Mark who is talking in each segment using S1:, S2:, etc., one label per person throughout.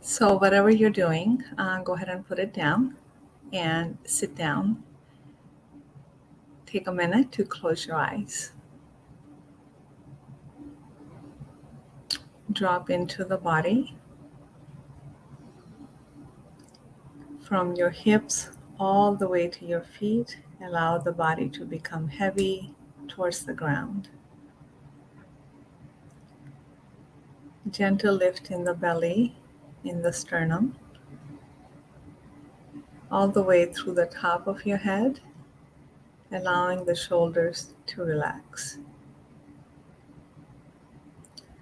S1: So whatever you're doing, go ahead and put it down and sit down. Take a minute to close your eyes. Drop into the body from your hips all the way to your feet. Allow the body to become heavy towards the ground. Gentle lift in the belly, in the sternum, all the way through the top of your head, allowing the shoulders to relax.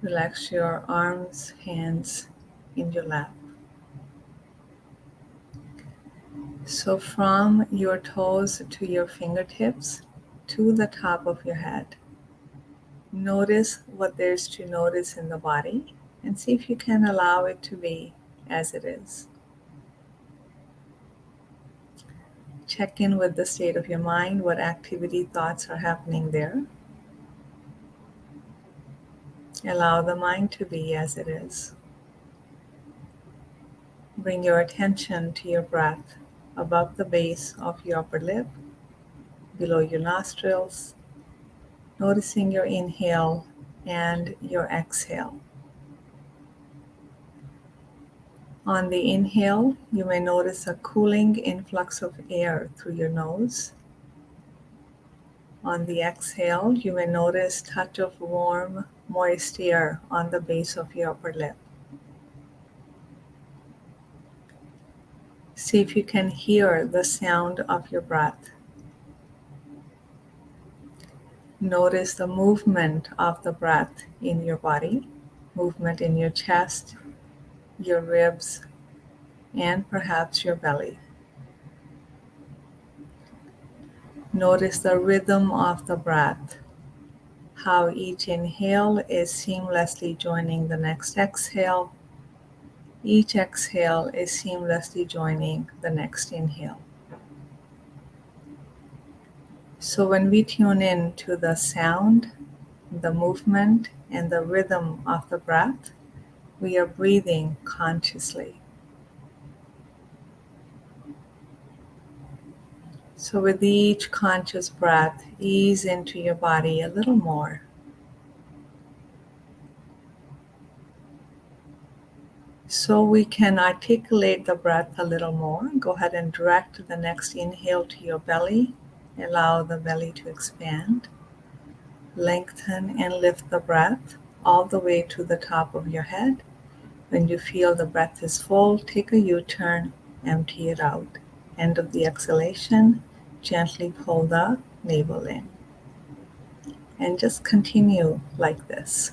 S1: Relax your arms, hands in your lap. So from your toes to your fingertips to the top of your head, notice what there's to notice in the body and see if you can allow it to be as it is. Check in with the state of your mind, what activity, thoughts are happening there. Allow the mind to be as it is. Bring your attention to your breath above the base of your upper lip, below your nostrils, noticing your inhale and your exhale. On the inhale, you may notice a cooling influx of air through your nose. On the exhale, you may notice a touch of warm, moist air on the base of your upper lip. See if you can hear the sound of your breath. Notice the movement of the breath in your body, movement in your chest, your ribs, and perhaps your belly. Notice the rhythm of the breath, how each inhale is seamlessly joining the next exhale. Each exhale is seamlessly joining the next inhale. So when we tune in to the sound, the movement, and the rhythm of the breath, we are breathing consciously. So with each conscious breath, ease into your body a little more. So we can articulate the breath a little more. Go ahead and direct the next inhale to your belly. Allow the belly to expand. Lengthen and lift the breath all the way to the top of your head. When you feel the breath is full, take a U-turn, empty it out. End of the exhalation, gently pull the navel in. And just continue like this.